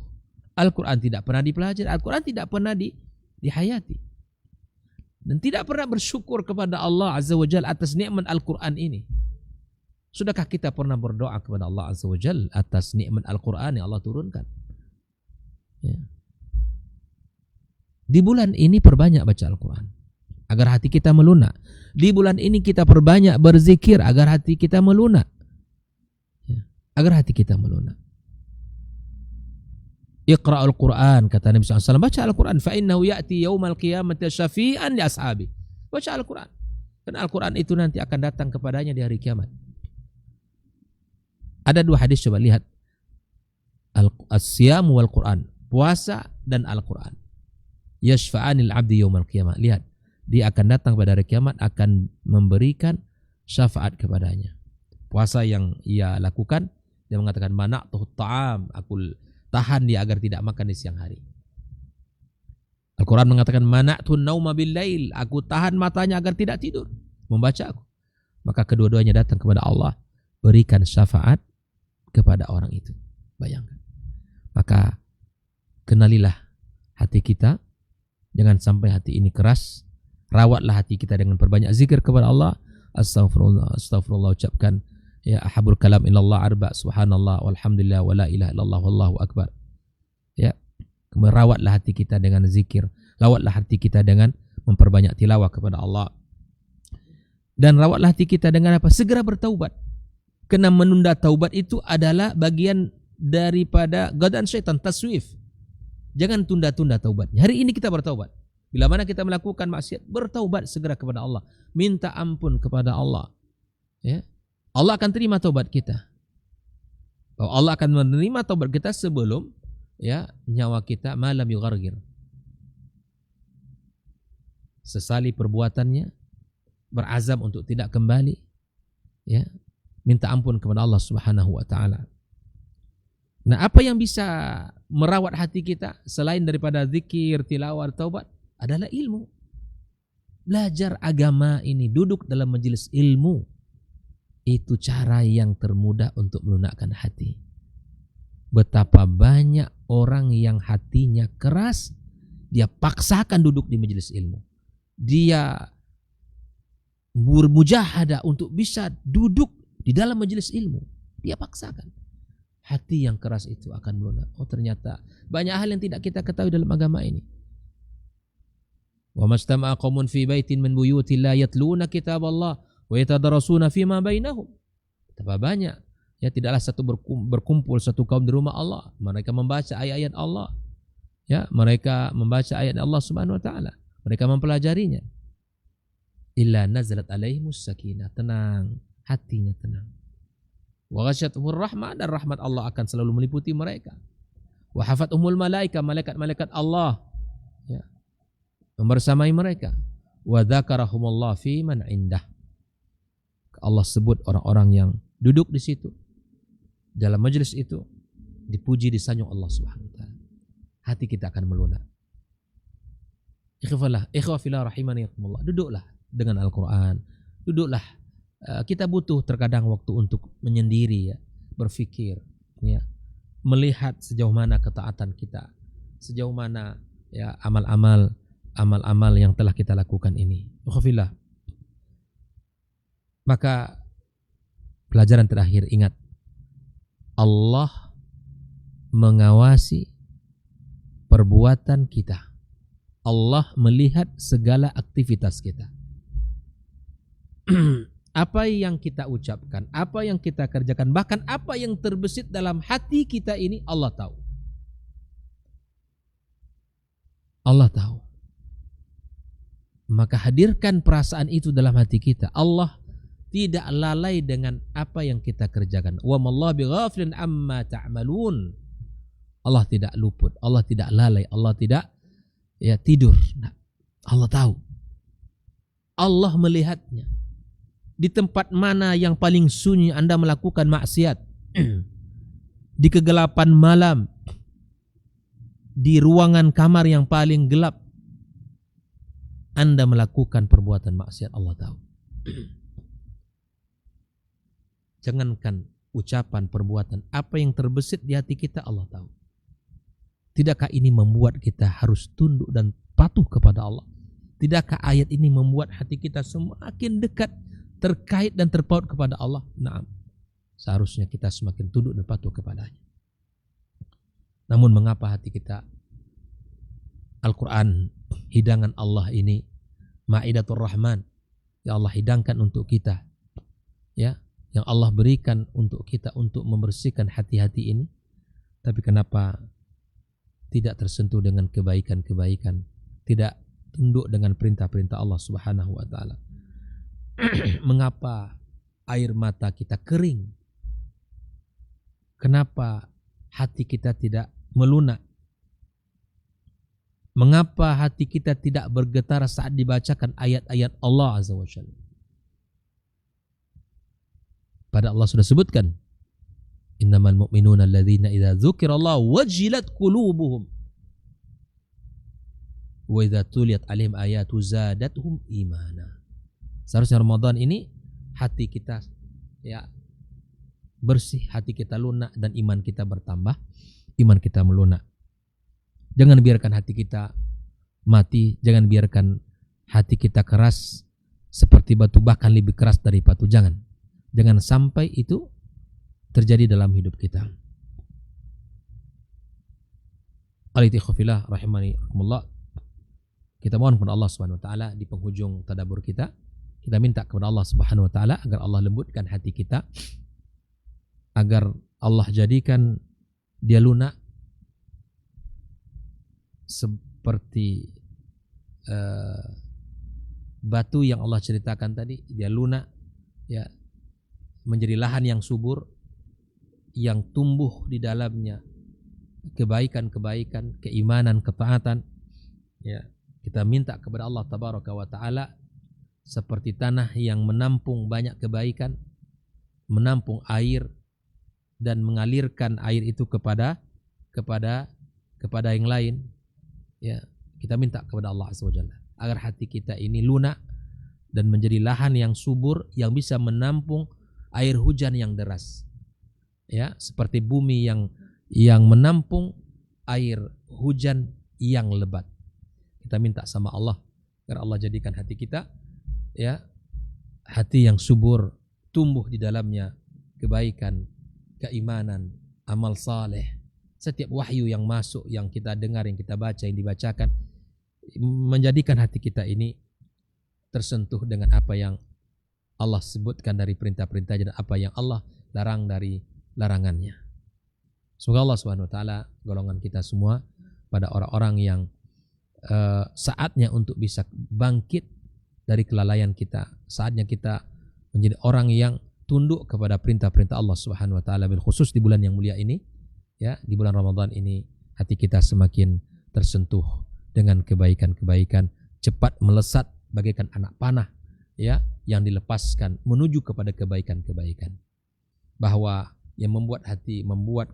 Al-Quran tidak pernah dipelajari. Al-Quran tidak pernah dihayati. Dan tidak pernah bersyukur kepada Allah Azza wa Jalla atas nikmat Al-Quran ini. Sudahkah kita pernah berdoa kepada Allah Azza wa Jalla atas nikmat Al-Quran yang Allah turunkan? Ya. Di bulan ini perbanyak baca Al-Quran agar hati kita melunak. Di bulan ini kita perbanyak berzikir agar hati kita melunak. Ya. Agar hati kita melunak. Iqra'ul Quran, kata Nabi SAW, baca Al-Quran, fa innahu ya'ti yaumal qiyamati syafi'an li ashabi. Baca Al-Quran. Dan Al-Quran itu nanti akan datang kepadanya di hari kiamat. Ada dua hadis, coba lihat. As-siyam wal Quran, puasa dan Al-Quran. Yashfa'anil abdi yaumal qiyamah. Lihat, dia akan datang pada hari kiamat, akan memberikan syafaat kepadanya. Puasa yang ia lakukan, dia mengatakan mana'tuhu ta'am, aku tahan dia agar tidak makan di siang hari. Al-Quran mengatakan mana'tu nauma bil lail, aku tahan matanya agar tidak tidur membaca aku. Maka kedua-duanya datang kepada Allah, berikan syafaat kepada orang itu. Bayangkan. Maka kenalilah hati kita, jangan sampai hati ini keras. Rawatlah hati kita dengan perbanyak zikir kepada Allah. Astaghfirullah, astaghfirullah, ucapkan ya ahabul kalam illallah arba, subhanallah walhamdulillah wala ilaha illallah wallahu akbar. Ya, merawatlah hati kita dengan zikir, rawatlah hati kita dengan memperbanyak tilawah kepada Allah. Dan rawatlah hati kita dengan apa? Segera bertaubat. Karena menunda taubat itu adalah bagian daripada godaan syaitan, taswif. Jangan tunda-tunda taubatnya. Hari ini kita bertaubat. Bila mana kita melakukan maksiat, bertaubat segera kepada Allah. Minta ampun kepada Allah. Ya. Allah akan terima taubat kita. Allah akan menerima taubat kita sebelum ya nyawa kita malam yughargir. Sesali perbuatannya, berazam untuk tidak kembali, ya, minta ampun kepada Allah Subhanahu wa taala. Nah, apa yang bisa merawat hati kita selain daripada zikir, tilawah, taubat adalah ilmu. Belajar agama ini, duduk dalam majelis ilmu. Itu cara yang termudah untuk melunakkan hati. Betapa banyak orang yang hatinya keras, dia paksakan duduk di majelis ilmu. Dia bermujahadah untuk bisa duduk di dalam majelis ilmu. Dia paksakan. Hati yang keras itu akan melunak. Oh, ternyata banyak hal yang tidak kita ketahui dalam agama ini. Wa mastama'a qaumun fi baitin min buyutillah yatluna kitaballah wa yatadarasuna fima bainahum. Betapa banyak ya, tidaklah satu berkumpul satu kaum di rumah Allah, mereka membaca ayat-ayat Allah. Ya, mereka membaca ayat Allah Subhanahu wa taala, mereka mempelajarinya. Illa nazalat alaihimus sakinah, tenang, hatinya tenang. Wa ghasyatuhur rahmah, dan rahmat Allah akan selalu meliputi mereka. Wa hafathumul malaika, malaikat-malaikat Allah ya membersamai mereka. Wa dzakarahumullah fi man indah, Allah sebut orang-orang yang duduk di situ, dalam majelis itu, dipuji, disanjung Allah Subhanahu wa taala. Hati kita akan melunak. Ikhwafillah rahimani yakumullah. Duduklah dengan Al-Quran. Duduklah. Kita butuh terkadang waktu untuk menyendiri, ya, berfikir, ya, melihat sejauh mana ketaatan kita, sejauh mana ya amal-amal yang telah kita lakukan ini. Ikhwafillah. Maka pelajaran terakhir, ingat, Allah mengawasi perbuatan kita. Allah melihat segala aktivitas kita. Apa yang kita ucapkan, apa yang kita kerjakan, bahkan apa yang terbesit dalam hati kita ini, Allah tahu. Allah tahu. Maka hadirkan perasaan itu dalam hati kita. Allah tidak lalai dengan apa yang kita kerjakan. Wa mallahu bighafilin amma ta'malun. Allah tidak luput, Allah tidak lalai, Allah tidak tidur. Nah, Allah tahu. Allah melihatnya. Di tempat mana yang paling sunyi Anda melakukan maksiat, di kegelapan malam, di ruangan kamar yang paling gelap, Anda melakukan perbuatan maksiat, Allah tahu. Jangankan ucapan, perbuatan, apa yang terbesit di hati kita, Allah tahu. Tidakkah ini membuat kita harus tunduk dan patuh kepada Allah? Tidakkah ayat ini membuat hati kita semakin dekat, terkait dan terpaut kepada Allah? Naam. Seharusnya kita semakin tunduk dan patuh kepadanya. Namun mengapa hati kita, Al-Quran, hidangan Allah ini, Ma'idatul Rahman, yang Allah hidangkan untuk kita, ya, yang Allah berikan untuk kita untuk membersihkan hati-hati ini, tapi kenapa tidak tersentuh dengan kebaikan-kebaikan, tidak tunduk dengan perintah-perintah Allah Subhanahu wa taala? Mengapa air mata kita kering? Kenapa hati kita tidak melunak? Mengapa hati kita tidak bergetar saat dibacakan ayat-ayat Allah Azza wa Jalla? Pada Allah sudah sebutkan, innamal mu'minuna alladzina idza dzukirallahu wajilat qulubuhum wa idza tuliyat alaihim ayatu zadatuhum imana. Seharusnya Ramadan ini hati kita bersih, hati kita lunak dan iman kita bertambah, iman kita melunak. Jangan biarkan hati kita mati, jangan biarkan hati kita keras seperti batu, bahkan lebih keras dari batu. Jangan sampai itu terjadi dalam hidup kita. Al-Ikhwafillah rahimani rahimakumullah. Kita mohon kepada Allah Subhanahu wa taala di penghujung tadabbur kita, kita minta kepada Allah Subhanahu wa taala agar Allah lembutkan hati kita, agar Allah jadikan dia lunak seperti batu yang Allah ceritakan tadi. Dia lunak, ya, menjadi lahan yang subur, yang tumbuh di dalamnya kebaikan-kebaikan, keimanan, ketaatan. Ya, kita minta kepada Allah Tabaraka wa taala seperti tanah yang menampung banyak kebaikan, menampung air dan mengalirkan air itu kepada yang lain. Ya, kita minta kepada Allah Azza wa Jalla agar hati kita ini lunak dan menjadi lahan yang subur yang bisa menampung air hujan yang deras. Ya, seperti bumi yang menampung air hujan yang lebat. Kita minta sama Allah agar Allah jadikan hati kita, ya, hati yang subur, tumbuh di dalamnya kebaikan, keimanan, amal saleh. Setiap wahyu yang masuk, yang kita dengar, yang kita baca, yang dibacakan, menjadikan hati kita ini tersentuh dengan apa yang Allah sebutkan dari perintah-perintahnya dan apa yang Allah larang dari larangannya. Semoga Allah Subhanahu wa taala golongan kita semua pada orang-orang yang saatnya untuk bisa bangkit dari kelalaian kita. Saatnya kita menjadi orang yang tunduk kepada perintah-perintah Allah Subhanahu wa taala, bil khusus di bulan yang mulia ini. Ya, di bulan Ramadan ini hati kita semakin tersentuh dengan kebaikan-kebaikan, cepat melesat bagaikan anak panah, ya, yang dilepaskan menuju kepada kebaikan-kebaikan. Bahwa yang membuat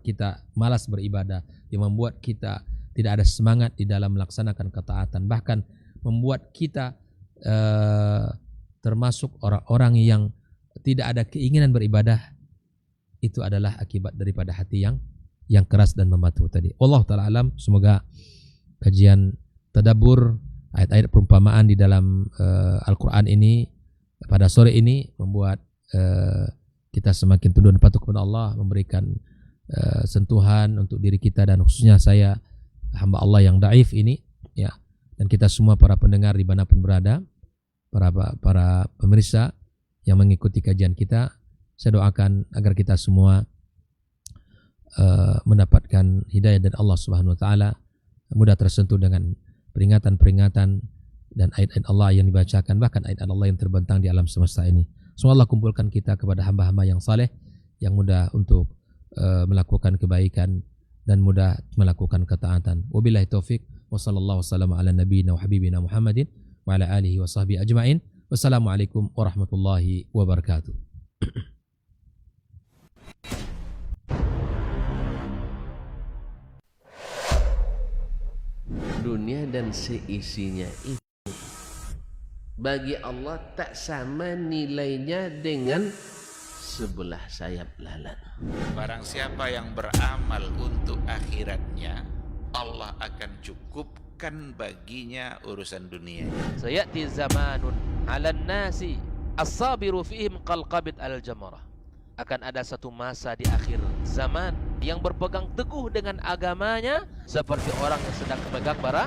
kita malas beribadah, yang membuat kita tidak ada semangat di dalam melaksanakan ketaatan, bahkan membuat kita termasuk orang-orang yang tidak ada keinginan beribadah, itu adalah akibat daripada hati yang keras dan membatu tadi. Allah Ta'ala alam. Semoga kajian tadabbur ayat-ayat perumpamaan di dalam Al-Quran ini pada sore ini membuat kita semakin tunduk dan patuh kepada Allah, memberikan sentuhan untuk diri kita dan khususnya saya, hamba Allah yang daif ini, ya, dan kita semua para pendengar dimanapun berada, para pemirsa yang mengikuti kajian kita. Saya doakan agar kita semua mendapatkan hidayah dari Allah Subhanahu wa taala, mudah tersentuh dengan peringatan-peringatan dan ayat-ayat Allah yang dibacakan, bahkan ayat Allah yang terbentang di alam semesta ini. Semoga Allah kumpulkan kita kepada hamba-hamba yang saleh, yang mudah untuk melakukan kebaikan dan mudah melakukan ketaatan. Wabillahi taufik. Wassallallahu wasallam ala nabiyyina wa habibina Muhammadin wa ala alihi wa sahbihi ajma'in. Wassalamualaikum warahmatullahi wabarakatuh. Dunia dan seisinya itu bagi Allah tak sama nilainya dengan sebelah sayap lalat. Barang siapa yang beramal untuk akhiratnya, Allah akan cukupkan baginya urusan dunia. Sayati zamanun 'alan nasi as-sabiru fihim qalqabit al-jamarah. Akan ada satu masa di akhir zaman yang berpegang teguh dengan agamanya seperti orang yang sedang memegang bara